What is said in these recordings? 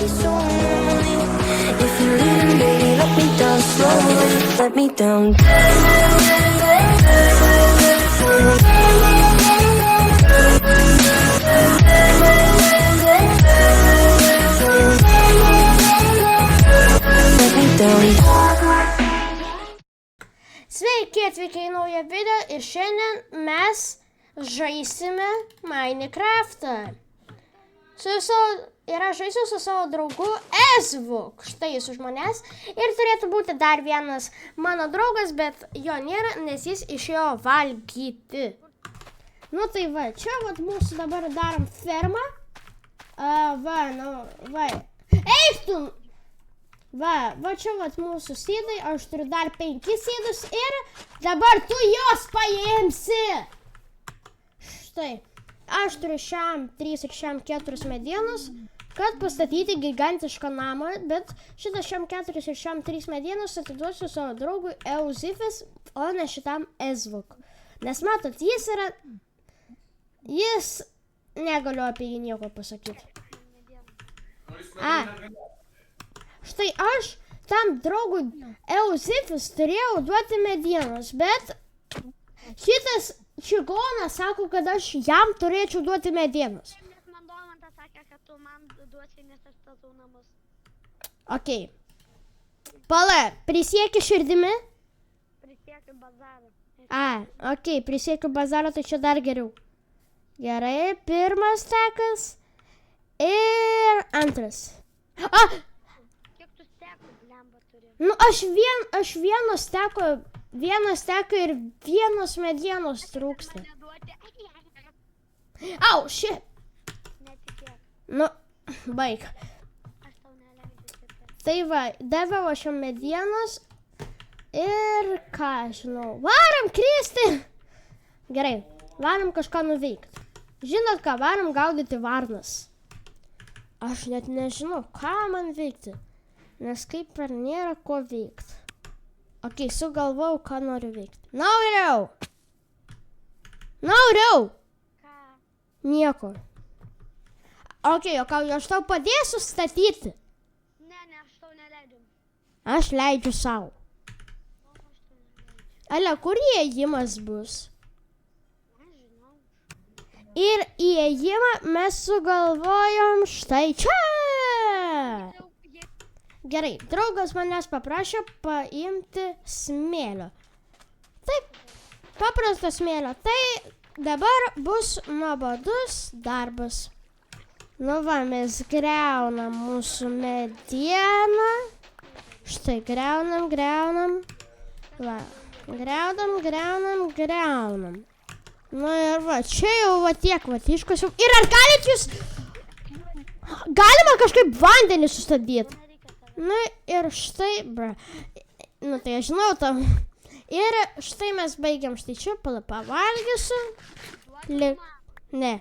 be so lonely. If you're leaving, baby, let me down slowly. Let me down. Let me down. Sveiki, atvykę į naują video ir šiandien mes žaisime Minecraftą. Ir aš žaisiu su savo draugu Ezvuk. Štai jis už manęs. Ir turėtų būti dar vienas mano draugas, bet jo nėra, nes jis išėjo valgyti. Nu tai va, čia vat mūsų dabar darom fermą. Eik tu! Va čia vat mūsų sėdai, aš turiu dar 5 sėdus ir dabar tu jos paimsi. Štai, aš turiu šiam 3 ir šiam 4 medienos, kad pastatyti gigantišką namą, bet šitą šiam 4 ir šiam 3 medienos atiduosiu savo draugui Euzifis, o ne šitam Ezvuk. Nes matot, jis negaliu apie jį nieko pasakyti. Štai aš tam draugui Euzifis turėjau duoti medienos, bet šitas čigonas sako, kad aš jam turėčiau duoti medienos. Nes man Domantas sakė, kad tu man duosi, nes aš statau namus. Okei. Pala, prisieki širdimi? Prisiekiu bazarą. Okei, prisiekiu bazarą, tai čia dar geriau. Gerai, pirmas stekas ir antras. Kiek tu stekų blemba turi? Nu, aš vieno steko ir vienos medienos trūksta. Neduoti. Au, shit. Netikėk. Nu, baig. Aš tau neleidžiu taip. Tai va, daviau aš jam medienos ir ką, žinau, varam kristi. Gerai, varam kažką nuveikti. Žinot ką, varam gaudyti varnas. Aš net nežinau, ką man veikti, nes kaip ir nėra ko veikti. Okei, sugalvojau, ką noriu veikti. Nauriau! Ką? Nieko. Okei, o ką, aš tau padėsiu statyti? Ne, aš tau neleidžiu. Aš leidžiu savo. O, aš tau neleidžiu. Ale, kur įėjimas bus? Nežinau. Ir įėjimą mes sugalvojom štai čia. Gerai, draugas manęs paprašė paimti smėlio. Taip, paprasto smėlio. Tai dabar bus nuobodus darbas. Nu va, mes greunam mūsų medieną. Štai, greunam. Va, greunam. Nu ir va, čia jau va tiek va iškasiau. Ir ar galit jūs... Galima kažkaip vandenį sustabdyti? Nu ir štai, nu tai aš žinau tam. Ir štai mes baigiam štai čia, pavalgysiu. Ne.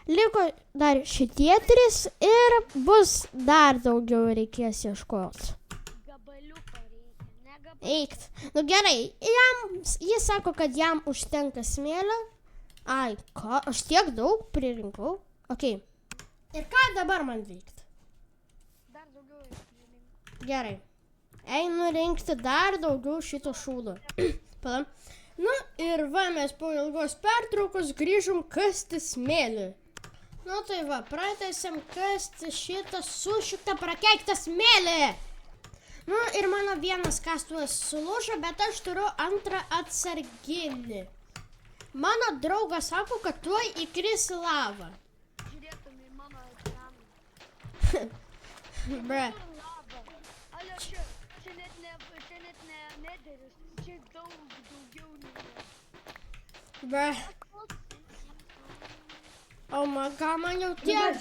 Liko dar šitie 3 ir bus dar daugiau reikės ieškoti. Gabaliuko reikia, ne gabaliuko. Eikt. Nu gerai, jis sako, kad jam užtenka smėlio. Ai, ką, aš tiek daug pririnkau. Okei. Ir ką dabar man veikti? Dar daugiau reikia. Gerai. Einu rinkti dar daugiau šito šūdo. Pala. Nu ir va, mes po ilgos pertraukos grįžom kasti smėlį. Nu tai va, pratęsiam kasti šitą sušiktą prakeiktą smėlį. Nu ir mano vienas kastuvas sulūžo, bet aš turiu antrą atsarginį. Mano draugas sako, kad tuoj įkris į lavą. Žiūrėtum į mano ekraną. Bre. Ale čia net ne nederis, čia daugiau nėra. Bre. O man jau tiek.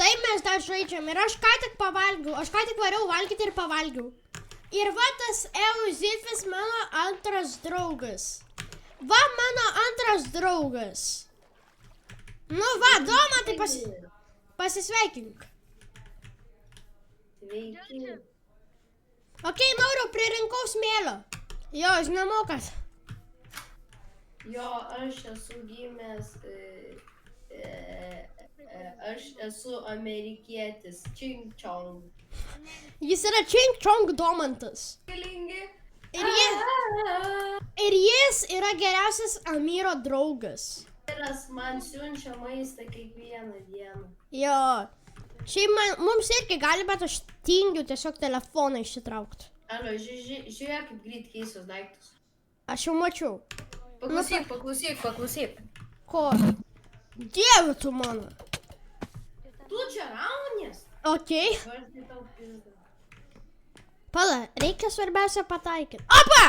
Taip mes dar žaidžiam ir aš ką tik pavalgiau, aš ką tik variau valgyti ir pavalgiau. Ir va tas Euzifis mano antras draugas. Va mano antras draugas. Nu va, Domantai pasisveikink. Sveiki. Okei, Mauriau, pririnkau smėlio. Jo, žinoma, kas. Jo, aš esu gimęs Aš esu amerikietis. Ching Chong. Jis yra Ching Chong Domantas. Galingi. Ir jis yra geriausias Amyro draugas. Vyras man siunčia maistą kiekvieną dieną. Jo. Šiaip mums irgi gali, bet aš tingiu tiesiog telefoną išsitraukti. Alio, žiūrėk, kaip greit keisios daiktus. Aš jau mačiau. Paklausyk. Ko? Dieve tu mano. Tu čia raunės? Okei. Aš tai tau pizdą. Pala, reikia svarbiausia pataikyti. Opa!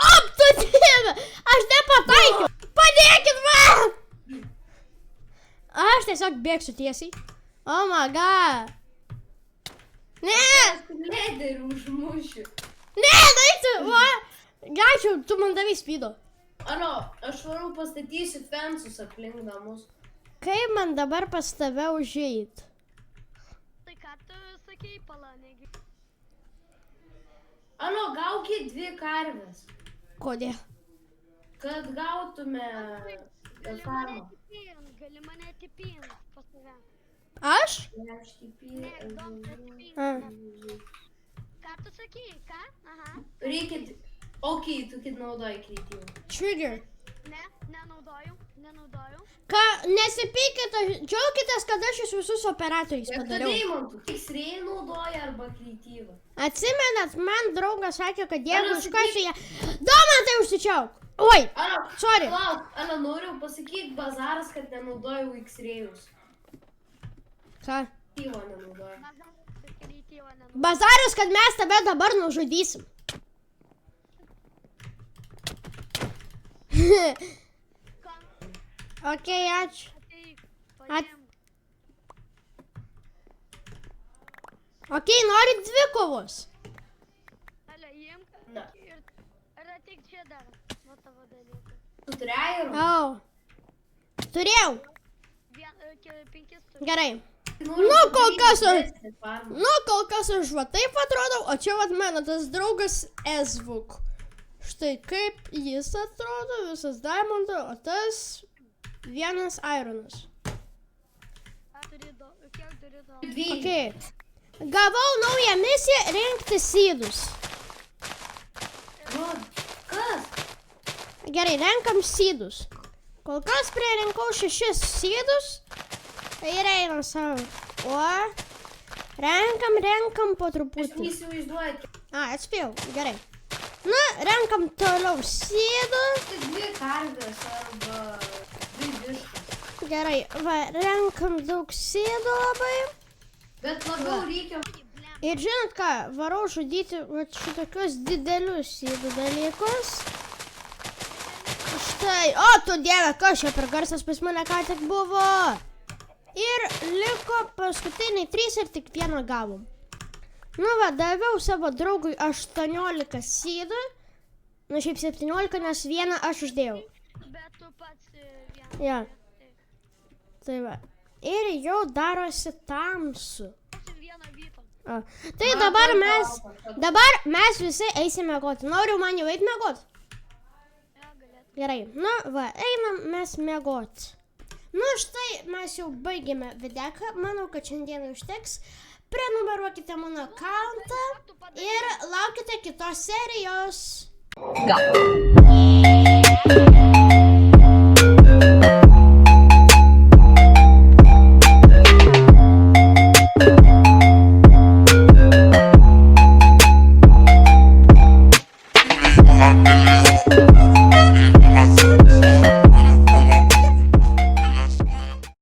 Op, tu dieve! Aš nepataikiau! Padėkit man! Aš tiesiog bėgsiu tiesiai. Oh my god. Ne! Lederį užmušiu. Ne, daiktų! Va! Gaičiau, tu man davai spydo. Alio, aš varau pastatysiu fensus aplink namus. Kaip man dabar pas tave užeit? Tai ką tu sakei, pala, negi. Alio, gaukit 2 karves, Kodėl? kad gautume farmą. Gali mane atipint pas save. Aš? Ne, dom, atipint. A. Ką tu sakei, ką? Aha. Reikia... Okei, tu kit naudoji kreatyvą. Trigger. Ne, nenaudoju. Ką, nesipykite, džiaukitės, kad aš jūs visus operatoriais Bet tu padariau. deimantų, X-ray naudoji arba kreatyvą. Atsimenat, man draugas sakė, kad jeigu Alio, iškasiu ją... Domantai užsičiauk! Oi, Alio, sorry. Lauk, Alio, noriu pasakyk bazaras, kad nenaudojau X-rayus. Ką? Kreatyvą nenaudoju. Bazarius, kad mes tave dabar nužudysim. Okei, ačiū. Okei, nori dvikovos. Alio, imk. Ne. Ir ateik čia dar. Va tavo dalykai. Tu turėjai ir... Au. Turėjau. 5 turi. Gerai. Noriu Nu, kol kas aš... didesnį farmą. Nu, kol kas aš va taip atrodau, o čia vat mano tas draugas Ezvuk. Štai kaip jis atrodo, visas Diamondo, o tas vienas Ironas. Kiek turi to? 12. Okei. Gavau naują misiją rinkti sydus. Nu, kas? Gerai, renkam sydus. Kol kas pririnkau 6 sydus. Tai ir einam savo. O, renkam po Aš truputį. neįsivaizduoju. Atspėjau, gerai. Na, renkam toliau sydų. Tai 2 karvės arba 2 vištas. Gerai, va, renkam daug sydų labai. Bet labiau reikia... Ir žinot ką, varau žudyti va, šitokius didelius sydų dalykus. Štai, o tu dieve, kas čia per garsas pas mane ką tik buvo. Ir liko paskutiniai 3 ir tik 1 gavom. Nu va, daviau savo draugui 18 sydų. Nu šiaip 17, nes 1 aš uždėjau. Bet tu pats vieną. Jo. Tai va. Ir jau darosi tamsu. Vieną vytą. O. Tai dabar mes visi eisime miegoti. Noriu man jau eit miegoti. Ja, galėtų. Gerai, nu va, einam mes miegoti. Nu štai mes jau baigėme videką, manau, kad šiandien užteks. Prenumeruokite mano akauntą ir laukite kitos serijos. Go.